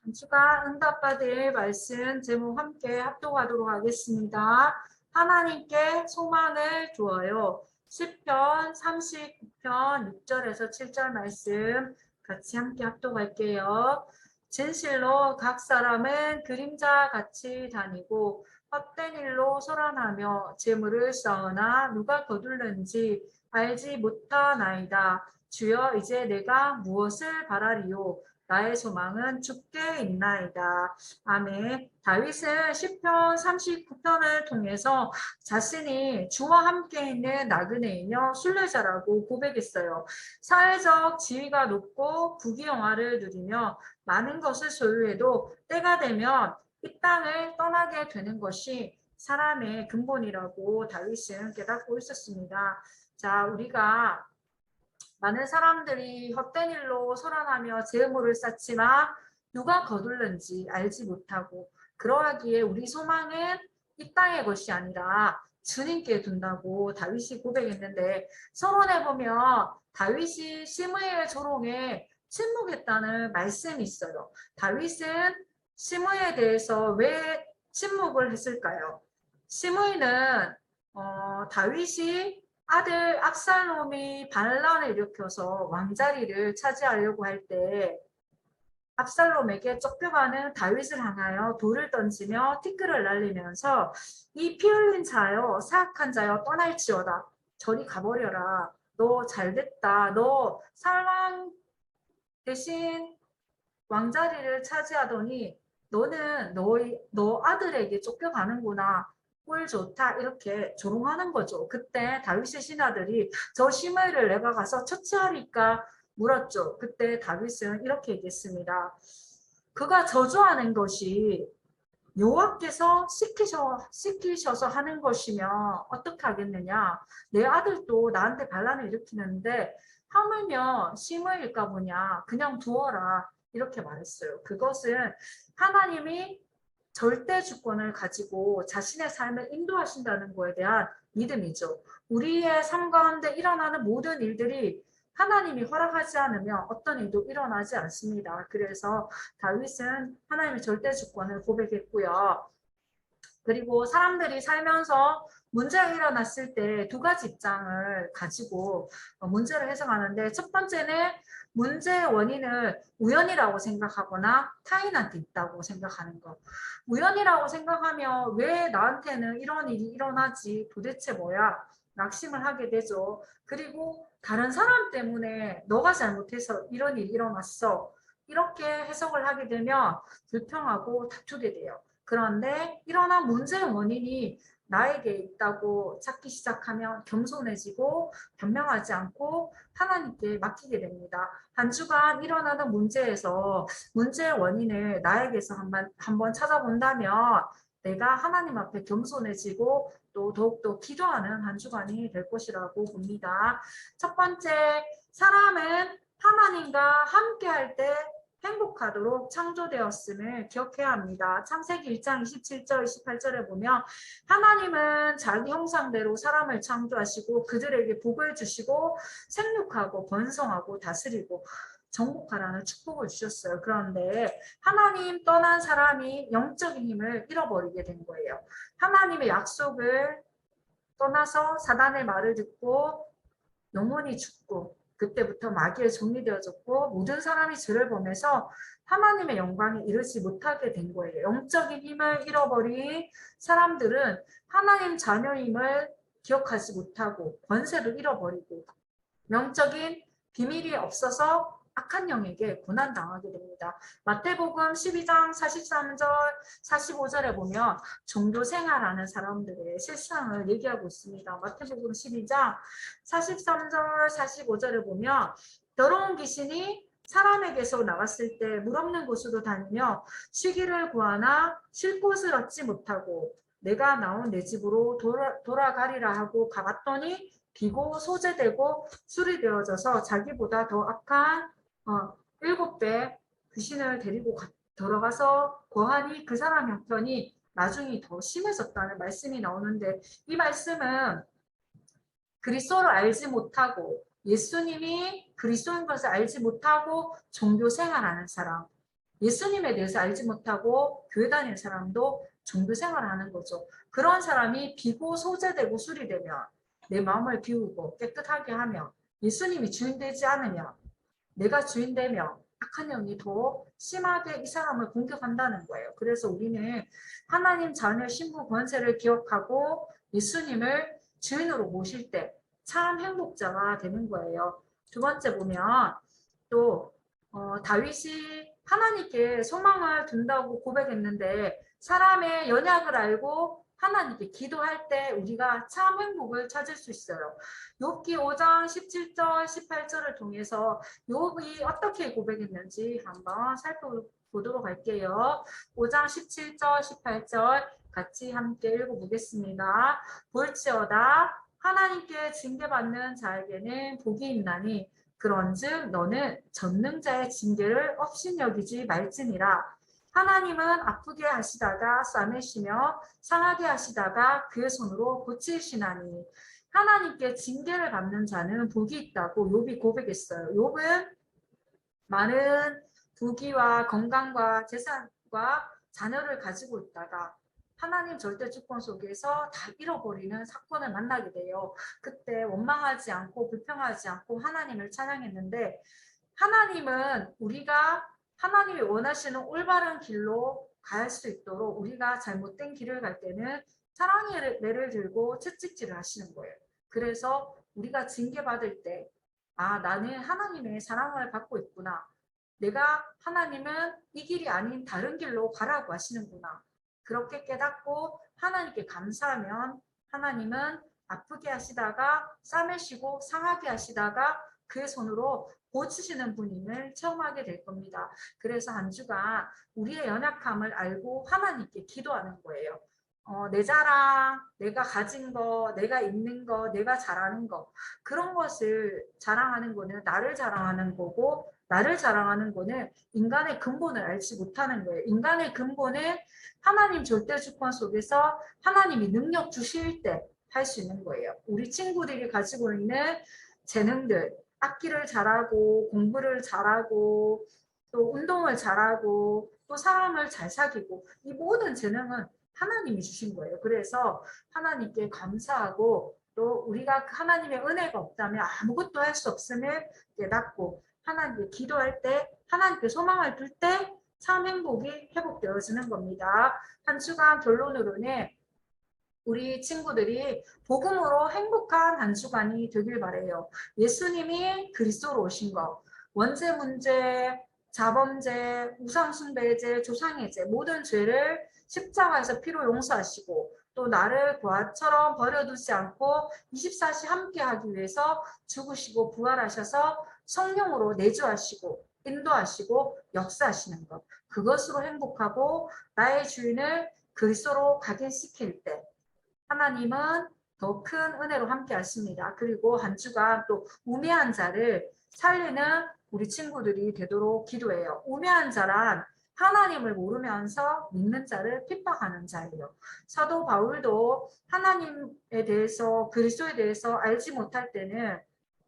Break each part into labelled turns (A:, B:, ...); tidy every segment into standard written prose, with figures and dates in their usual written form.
A: 한 주간 응답받을 말씀 제목 함께 합독하도록 하겠습니다. 하나님께 소망을 두어요. 시편 39편 6절에서 7절 말씀 같이 함께 합독할게요. 진실로 각 사람은 그림자 같이 다니고 헛된 일로 소란하며 재물을 쌓으나 누가 거둘는지 알지 못하나이다. 주여, 이제 내가 무엇을 바라리요? 나의 소망은 주께 있나이다. 아멘. 다윗은 시편 39편을 통해서 자신이 주와 함께 있는 나그네이며 순례자라고 고백했어요. 사회적 지위가 높고 부귀영화를 누리며 많은 것을 소유해도 때가 되면 이 땅을 떠나게 되는 것이 사람의 근본이라고 다윗은 깨닫고 있었습니다. 자, 우리가 많은 사람들이 헛된 일로 소란하며 재물을 쌓지만 누가 거둘는지 알지 못하고, 그러하기에 우리 소망은 이 땅의 것이 아니라 주님께 둔다고 다윗이 고백했는데, 서론에 보면 다윗이 시므엘 조롱에 침묵했다는 말씀이 있어요. 다윗은 시므에 대해서 왜 침묵을 했을까요? 시므이는 다윗이 아들 압살롬이 반란을 일으켜서 왕자리를 차지하려고 할 때 압살롬에게 쫓겨가는 다윗을 향하여 돌을 던지며 티끌을 날리면서 이 피 흘린 자여 사악한 자여 떠날지어다. 저리 가버려라. 너 잘됐다. 너 사왕 대신 왕자리를 차지하더니 너는 너 아들에게 쫓겨가는구나. 꼴 좋다. 이렇게 조롱하는 거죠. 그때 다윗의 신하들이 저 시므이를 내가 가서 처치하리까 물었죠. 그때 다윗은 이렇게 얘기했습니다. 그가 저주하는 것이 여호와께서 시키셔서 하는 것이면 어떻게 하겠느냐. 내 아들도 나한테 반란을 일으키는데 하물며 시므일까 보냐. 그냥 두어라. 이렇게 말했어요. 그것은 하나님이 절대 주권을 가지고 자신의 삶을 인도하신다는 것에 대한 믿음이죠. 우리의 삶 가운데 일어나는 모든 일들이 하나님이 허락하지 않으면 어떤 일도 일어나지 않습니다. 그래서 다윗은 하나님의 절대 주권을 고백했고요. 그리고 사람들이 살면서 문제가 일어났을 때 두 가지 입장을 가지고 문제를 해석하는데, 첫 번째는 문제의 원인을 우연이라고 생각하거나 타인한테 있다고 생각하는 것. 우연이라고 생각하면 왜 나한테는 이런 일이 일어나지? 도대체 뭐야? 낙심을 하게 되죠. 그리고 다른 사람 때문에 너가 잘못해서 이런 일이 일어났어. 이렇게 해석을 하게 되면 불평하고 다투게 돼요. 그런데 일어난 문제의 원인이 나에게 있다고 찾기 시작하면 겸손해지고 변명하지 않고 하나님께 맡기게 됩니다. 한 주간 일어나는 문제에서 문제의 원인을 나에게서 한번 찾아본다면 내가 하나님 앞에 겸손해지고 또 더욱더 기도하는 한 주간이 될 것이라고 봅니다. 첫 번째, 사람은 하나님과 함께 할 때 행복하도록 창조되었음을 기억해야 합니다. 창세기 1장 27절 28절에 보면 하나님은 자기 형상대로 사람을 창조하시고 그들에게 복을 주시고 생육하고 번성하고 다스리고 정복하라는 축복을 주셨어요. 그런데 하나님 떠난 사람이 영적인 힘을 잃어버리게 된 거예요. 하나님의 약속을 떠나서 사단의 말을 듣고 영혼이 죽고, 그때부터 마귀에 정리되어졌고 모든 사람이 죄를 범해서 하나님의 영광에 이르지 못하게 된 거예요. 영적인 힘을 잃어버린 사람들은 하나님 자녀임을 기억하지 못하고 권세를 잃어버리고 영적인 비밀이 없어서 악한 영에게 고난당하게 됩니다. 마태복음 12장 43절 45절에 보면 종교생활하는 사람들의 실상을 얘기하고 있습니다. 마태복음 12장 43절 45절에 보면 더러운 귀신이 사람에게서 나왔을 때 물 없는 곳으로 다니며 쉬기를 구하나 쉴 곳을 얻지 못하고 내가 나온 내 집으로 돌아가리라 하고 가봤더니 비고 소재되고 술이 되어져서 자기보다 더 악한 7배 귀신을 데리고 들어가서 거하니 그 사람 형편이 나중에 더 심해졌다는 말씀이 나오는데, 이 말씀은 그리스도를 알지 못하고 예수님이 그리스도인 것을 알지 못하고 종교 생활하는 사람, 예수님에 대해서 알지 못하고 교회 다니는 사람도 종교 생활을 하는 거죠. 그런 사람이 비고 소재되고 술이 되면 내 마음을 비우고 깨끗하게 하며 예수님이 주인 되지 않으면 내가 주인 되며 악한 영이 더 심하게 이 사람을 공격한다는 거예요. 그래서 우리는 하나님 자녀 신부 권세를 기억하고 예수님을 주인으로 모실 때 참 행복자가 되는 거예요. 두 번째 보면 또 다윗이 하나님께 소망을 둔다고 고백했는데 사람의 연약을 알고 하나님께 기도할 때 우리가 참 행복을 찾을 수 있어요. 욥기 5장 17절 18절을 통해서 욥이 어떻게 고백했는지 한번 살펴보도록 할게요. 5장 17절 18절 같이 함께 읽어보겠습니다. 볼지어다 하나님께 징계받는 자에게는 복이 있나니 그런즉 너는 전능자의 징계를 업신여기지 말지니라. 하나님은 아프게 하시다가 싸매시며 상하게 하시다가 그의 손으로 고치시나니 하나님께 징계를 받는 자는 복이 있다고 욥이 고백했어요. 욥은 많은 부귀와 건강과 재산과 자녀를 가지고 있다가 하나님 절대 주권 속에서 다 잃어버리는 사건을 만나게 돼요. 그때 원망하지 않고 불평하지 않고 하나님을 찬양했는데 하나님은 우리가 하나님이 원하시는 올바른 길로 갈 수 있도록 우리가 잘못된 길을 갈 때는 사랑의 매를 들고 채찍질을 하시는 거예요. 그래서 우리가 징계받을 때 나는 하나님의 사랑을 받고 있구나. 내가 하나님은 이 길이 아닌 다른 길로 가라고 하시는구나. 그렇게 깨닫고 하나님께 감사하면 하나님은 아프게 하시다가 싸매시고 상하게 하시다가 그의 손으로 고치시는 분임을 체험하게 될 겁니다. 그래서 한 주간 우리의 연약함을 알고 하나님께 기도하는 거예요. 내 자랑, 내가 가진 거, 내가 있는 거, 내가 잘하는 거 그런 것을 자랑하는 거는 나를 자랑하는 거고 나를 자랑하는 거는 인간의 근본을 알지 못하는 거예요. 인간의 근본은 하나님 절대 주권 속에서 하나님이 능력 주실 때 할 수 있는 거예요. 우리 친구들이 가지고 있는 재능들, 악기를 잘하고 공부를 잘하고 또 운동을 잘하고 또 사람을 잘 사귀고 이 모든 재능은 하나님이 주신 거예요. 그래서 하나님께 감사하고 또 우리가 하나님의 은혜가 없다면 아무것도 할 수 없음을 깨닫고 하나님께 기도할 때 하나님께 소망을 둘 때 참 행복이 회복되어지는 겁니다. 한 주간 결론으로는 우리 친구들이 복음으로 행복한 한 주간이 되길 바래요. 예수님이 그리스도로 오신 거, 원죄 문제, 자범죄, 우상숭배죄, 조상의죄 모든 죄를 십자가에서 피로 용서하시고 또 나를 보아처럼 버려두지 않고 24시 함께하기 위해서 죽으시고 부활하셔서 성령으로 내주하시고 인도하시고 역사하시는 것. 그것으로 행복하고 나의 주인을 그리스도로 각인시킬 때 하나님은 더 큰 은혜로 함께 하십니다. 그리고 한 주간 또 우매한 자를 살리는 우리 친구들이 되도록 기도해요. 우매한 자란 하나님을 모르면서 믿는 자를 핍박하는 자예요. 사도 바울도 하나님에 대해서 그리스도에 대해서 알지 못할 때는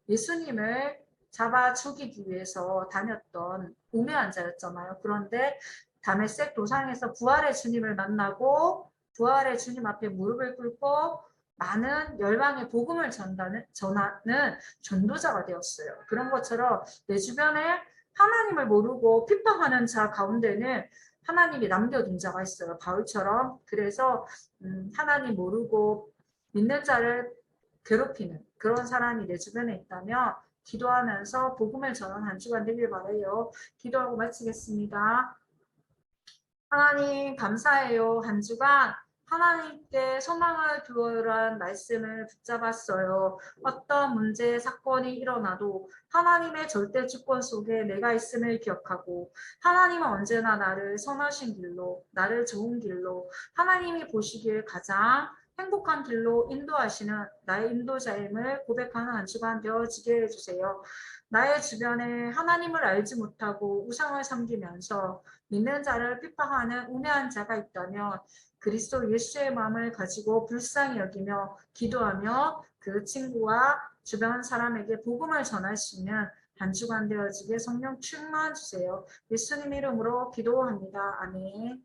A: 예수님을 잡아 죽이기 위해서 다녔던 우매한 자였잖아요. 그런데 다메섹 도상에서 부활의 주님을 만나고 부활의 주님 앞에 무릎을 꿇고 많은 열방의 복음을 전하는 전도자가 되었어요. 그런 것처럼 내 주변에 하나님을 모르고 핍박하는 자 가운데는 하나님이 남겨둔 자가 있어요. 바울처럼. 그래서 하나님 모르고 믿는 자를 괴롭히는 그런 사람이 내 주변에 있다면 기도하면서 복음을 전하는 한 주간 되길 바라요. 기도하고 마치겠습니다. 하나님 감사해요. 한 주간 하나님께 소망을 두어라는 말씀을 붙잡았어요. 어떤 문제, 사건이 일어나도 하나님의 절대 주권 속에 내가 있음을 기억하고 하나님은 언제나 나를 선하신 길로, 나를 좋은 길로 하나님이 보시기에 가장 행복한 길로 인도하시는 나의 인도자임을 고백하는 한 주간 되어지게 해주세요. 나의 주변에 하나님을 알지 못하고 우상을 섬기면서 믿는 자를 핍박하는 우매한 자가 있다면 그리스도 예수의 마음을 가지고 불쌍히 여기며 기도하며 그 친구와 주변 사람에게 복음을 전할 수 있는 단주간 되어지게 성령 충만 주세요. 예수님 이름으로 기도합니다. 아멘.